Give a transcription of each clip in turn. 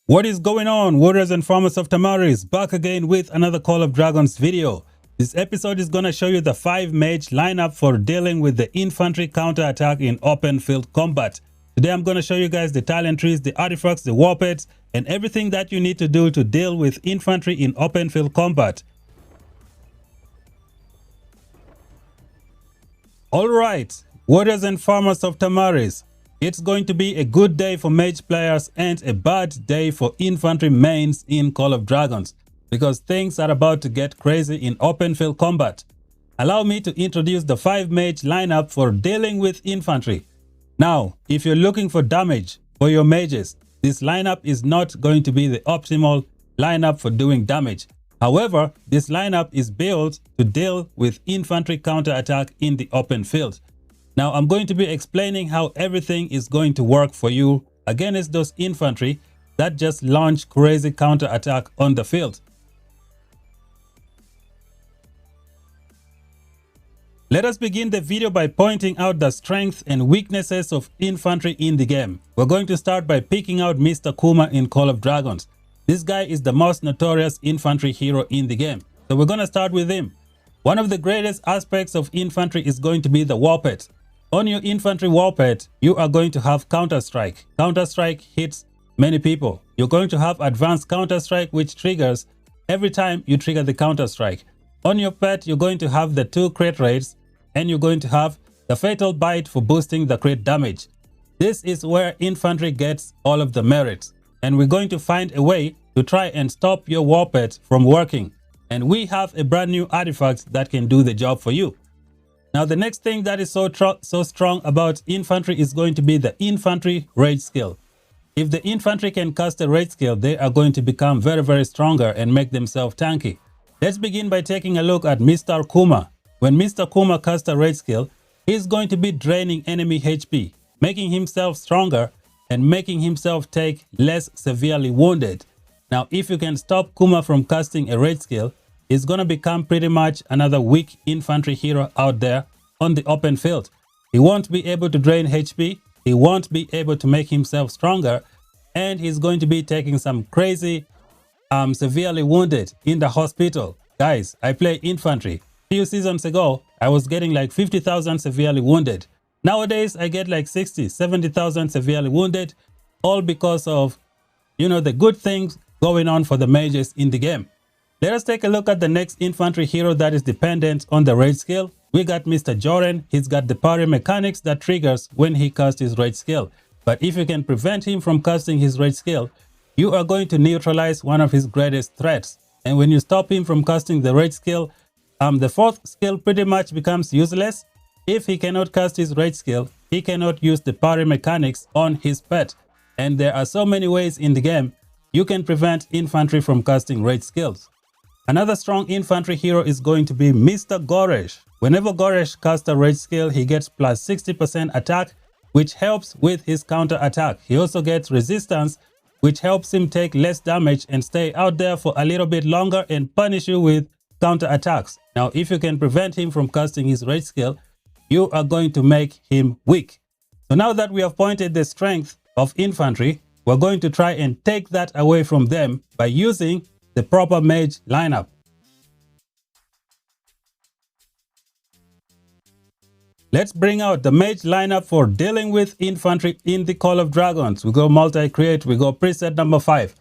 What is going on, warriors and farmers of Tamaris? Back again with another Call of Dragons video. This episode is going to show you the 5 mage lineup for dealing with the infantry counterattack in open field combat. Today I'm going to show you guys the talent trees, the artifacts, the war pets, and everything that you need to do to deal with infantry in open field combat. Alright, warriors and farmers of Tamaris. It's going to be a good day for mage players and a bad day for infantry mains in Call of Dragons, because things are about to get crazy in open field combat. Allow me to introduce the 5 mage lineup for dealing with infantry. Now, if you're looking for damage for your mages, this lineup is not going to be the optimal lineup for doing damage. However, this lineup is built to deal with infantry counterattack in the open field. Now, I'm going to be explaining how everything is going to work for you against those infantry that just launch crazy counterattack on the field. Let us begin the video by pointing out the strengths and weaknesses of infantry in the game. We're going to start by picking out Mr. Kuma in Call of Dragons. This guy is the most notorious infantry hero in the game, so we're going to start with him. One of the greatest aspects of infantry is going to be the war pet. On your infantry war pet, you are going to have counter-strike. Counter-strike hits many people. You're going to have advanced counter-strike, which triggers every time you trigger the counter-strike. On your pet, you're going to have the 2 crit rates, and you're going to have the fatal bite for boosting the crit damage. This is where infantry gets all of the merits, and we're going to find a way to try and stop your war pet from working. And we have a brand new artifact that can do the job for you. Now, the next thing that is so strong about infantry is going to be the infantry rage skill. If the infantry can cast a rage skill, they are going to become very stronger and make themselves tanky. Let's begin by taking a look at Mr. Kuma. When Mr. Kuma casts a rage skill, he's going to be draining enemy HP, making himself stronger and making himself take less severely wounded. Now, if you can stop Kuma from casting a rage skill, it's going to become pretty much another weak infantry hero out there on the open field. He won't be able to drain HP, he won't be able to make himself stronger, and he's going to be taking some crazy severely wounded in the hospital. Guys, I play infantry. A few seasons ago, I was getting like 50,000 severely wounded. Nowadays, I get like 60, 70,000 severely wounded, all because of, the good things going on for the mages in the game. Let us take a look at the next infantry hero that is dependent on the rage skill. We got Mr. Joren. He's got the parry mechanics that triggers when he casts his rage skill. But if you can prevent him from casting his rage skill, you are going to neutralize one of his greatest threats. And when you stop him from casting the rage skill, the 4th skill pretty much becomes useless. If he cannot cast his rage skill, he cannot use the parry mechanics on his pet. And there are so many ways in the game you can prevent infantry from casting rage skills. Another strong infantry hero is going to be Mr. Goresh. Whenever Goresh casts a rage skill, he gets plus 60% attack, which helps with his counter attack. He also gets resistance, which helps him take less damage and stay out there for a little bit longer and punish you with counter attacks. Now, if you can prevent him from casting his rage skill, you are going to make him weak. So now that we have pointed the strength of infantry, we're going to try and take that away from them by using the proper mage lineup. Let's bring out the mage lineup for dealing with infantry in the Call of Dragons. We go multi-create, we go preset number 5.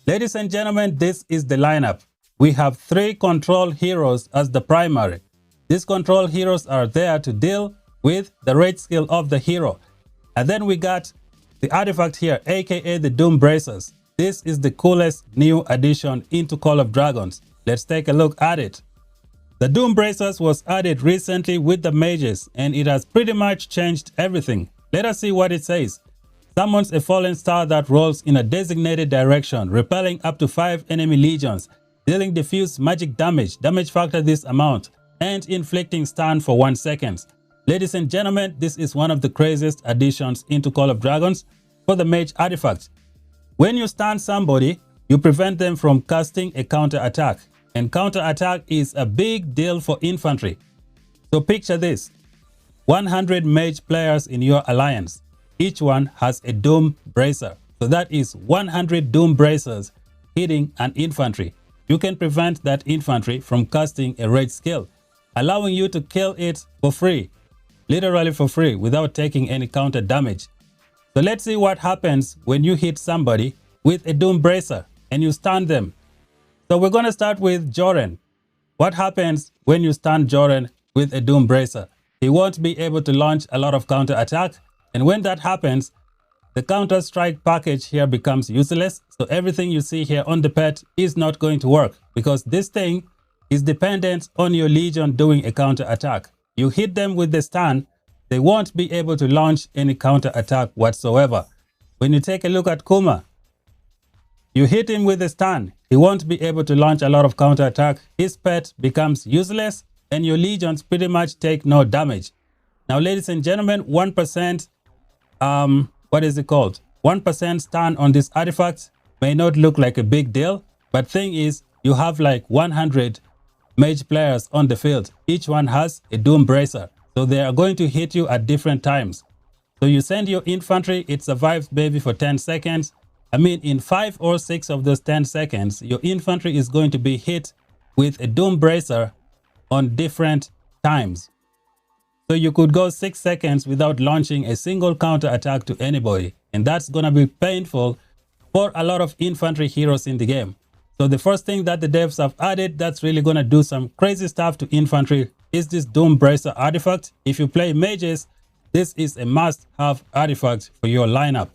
Ladies and gentlemen, this is the lineup. We have 3 control heroes as the primary. These control heroes are there to deal with the rage skill of the hero. And then we got the artifact here, aka the Doom Bracers. This is the coolest new addition into Call of Dragons. Let's take a look at it. The Doom Bracers was added recently with the mages, and it has pretty much changed everything. Let us see what it says. Summons a fallen star that rolls in a designated direction, repelling up to 5 enemy legions, dealing diffuse magic damage factor this amount, and inflicting stun for 1 second. Ladies and gentlemen, this is one of the craziest additions into Call of Dragons for the mage artifact. When you stun somebody, you prevent them from casting a counter attack. And counter attack is a big deal for infantry. So picture this. 100 mage players in your alliance. Each one has a Doom Bracer. So that is 100 doom bracers hitting an infantry. You can prevent that infantry from casting a rage skill, allowing you to kill it for free, literally for free, without taking any counter damage. So let's see what happens when you hit somebody with a doom bracer and you stun them. So we're going to start with Joren. What happens when you stun Joren with a doom bracer? He won't be able to launch a lot of counter attack, and when that happens, the counter strike package here becomes useless. So everything you see here on the pet is not going to work, because this thing is dependent on your legion doing a counter attack. You hit them with the stun, they won't be able to launch any counter attack whatsoever. When you take a look at Kuma, you hit him with a stun, he won't be able to launch a lot of counter attack. His pet becomes useless and your legions pretty much take no damage. Now, ladies and gentlemen, 1%, what is it called? 1% stun on this artifact may not look like a big deal, but thing is, you have like 100 mage players on the field. Each one has a doom bracer, so they are going to hit you at different times. So you send your infantry, it survives maybe for 10 seconds. I mean, in 5 or 6 of those 10 seconds, your infantry is going to be hit with a doom bracer on different times. So you could go 6 seconds without launching a single counter attack to anybody. And that's going to be painful for a lot of infantry heroes in the game. So the first thing that the devs have added that's really going to do some crazy stuff to infantry is this doom bracer artifact. If you play mages, this is a must-have artifact for your lineup.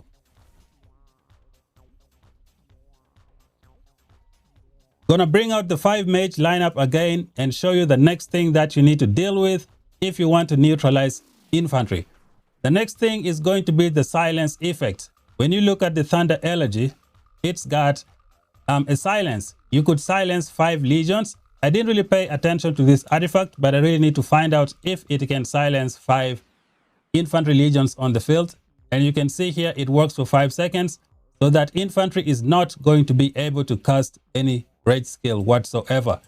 Gonna bring out the 5 mage lineup again and show you the next thing that you need to deal with if you want to neutralize infantry. The next thing is going to be the silence effect. When you look at the Thunder Elegy, it's got a silence. You could silence 5 legions. I didn't really pay attention to this artifact, but I really need to find out if it can silence 5 infantry legions on the field. And you can see here it works for 5 seconds, so that infantry is not going to be able to cast any rage skill whatsoever.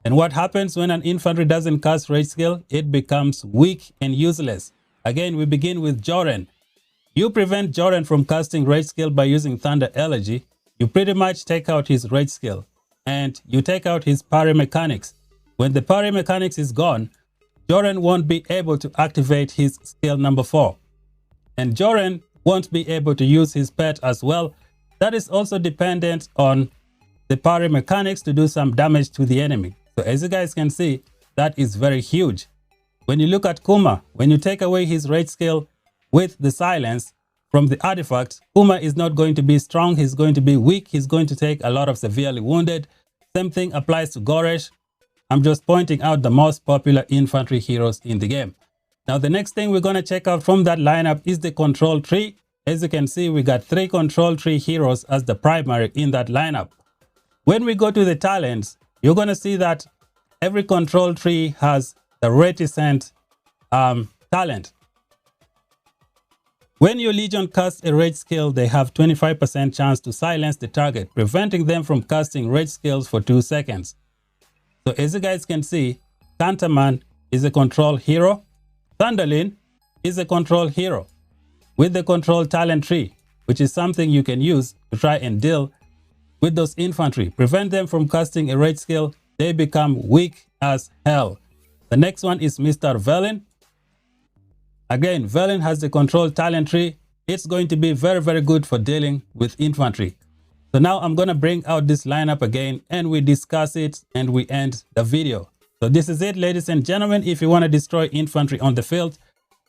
And what happens when an infantry doesn't cast rage skill? It becomes weak and useless. Again, we begin with Joren. You prevent Joren from casting rage skill by using Thunder Elegy. You pretty much take out his rage skill and you take out his parry mechanics. When the parry mechanics is gone, Joren won't be able to activate his skill number 4. And Joren won't be able to use his pet as well. That is also dependent on the parry mechanics to do some damage to the enemy. So as you guys can see, that is very huge. When you look at Kuma, when you take away his rage skill with the silence from the artifact, Kuma is not going to be strong, he's going to be weak, he's going to take a lot of severely wounded. Same thing applies to Goresh. I'm just pointing out the most popular infantry heroes in the game. Now the next thing we're going to check out from that lineup is the control tree. As you can see, we got 3 control tree heroes as the primary in that lineup. When we go to the talents, you're going to see that every control tree has the reticent talent. When your legion casts a rage skill, they have 25% chance to silence the target, preventing them from casting rage skills for 2 seconds. So as you guys can see, Kantaman is a control hero. Thunderlin is a control hero with the control talent tree, which is something you can use to try and deal with those infantry, prevent them from casting a rage skill. They become weak as hell. The next one is Mr. Velen. Again, Velen has the control talent tree. It's going to be very, very good for dealing with infantry. So now I'm going to bring out this lineup again and we discuss it and we end the video. So this is it, ladies and gentlemen. If you want to destroy infantry on the field,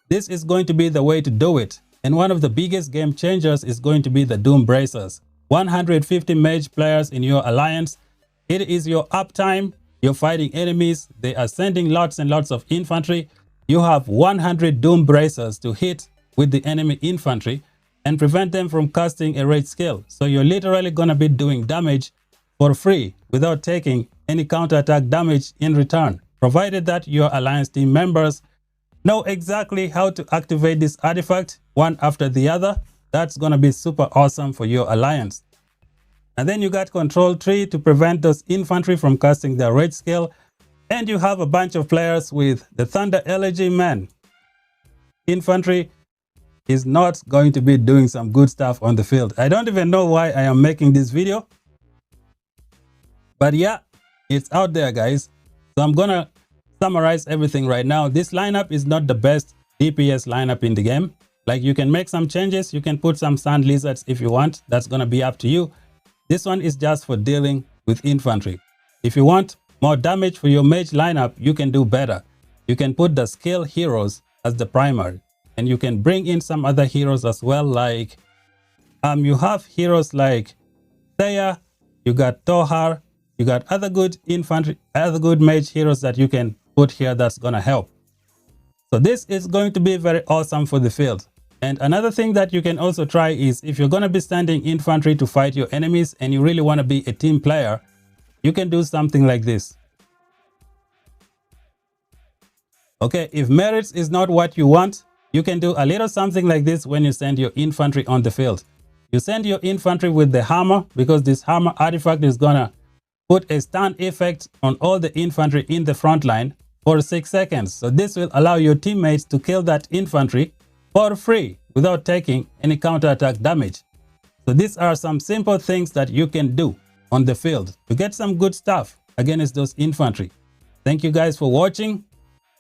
this is going to be the way to do it. And one of the biggest game changers is going to be the Doom Bracers. 150 mage players in your alliance. It is your uptime. You're fighting enemies. They are sending lots and lots of infantry. You have 100 Doom Bracers to hit with the enemy infantry and prevent them from casting a rage skill. So you're literally going to be doing damage for free without taking any counterattack damage in return, provided that your alliance team members know exactly how to activate this artifact one after the other. That's going to be super awesome for your alliance. And then you got control tree to prevent those infantry from casting their rage skill. And you have a bunch of players with the Thunder Elegy man. Infantry is not going to be doing some good stuff on the field. I don't even know why I am making this video, but yeah, it's out there, guys. So I'm gonna summarize everything right now. This lineup is not the best DPS lineup in the game. Like, you can make some changes, you can put some sand lizards if you want. That's gonna be up to you. This one is just for dealing with infantry. If you want more damage for your mage lineup, you can do better. You can put the skill heroes as the primary, and you can bring in some other heroes as well. Like you have heroes like Thea, you got Tohar, you got other good infantry, other good mage heroes that you can put here that's gonna help. So this is going to be very awesome for the field. And another thing that you can also try is, if you're going to be standing infantry to fight your enemies and you really want to be a team player, you can do something like this. Okay, if merits is not what you want, you can do a little something like this when you send your infantry on the field. You send your infantry with the hammer, because this hammer artifact is going to put a stun effect on all the infantry in the front line for 6 seconds. So this will allow your teammates to kill that infantry for free without taking any counterattack damage. So these are some simple things that you can do on the field to get some good stuff against those infantry. Thank you guys for watching.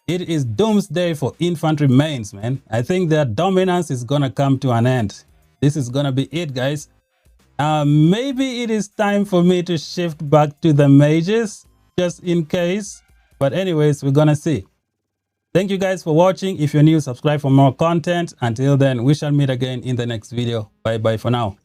It is doomsday for infantry mains, man. I think their dominance is gonna come to an end. This is gonna be it, guys. Maybe it is time for me to shift back to the mages, just in case. But anyways, we're gonna see. Thank you guys for watching. If you're new, subscribe for more content. Until then, we shall meet again in the next video. Bye bye for now.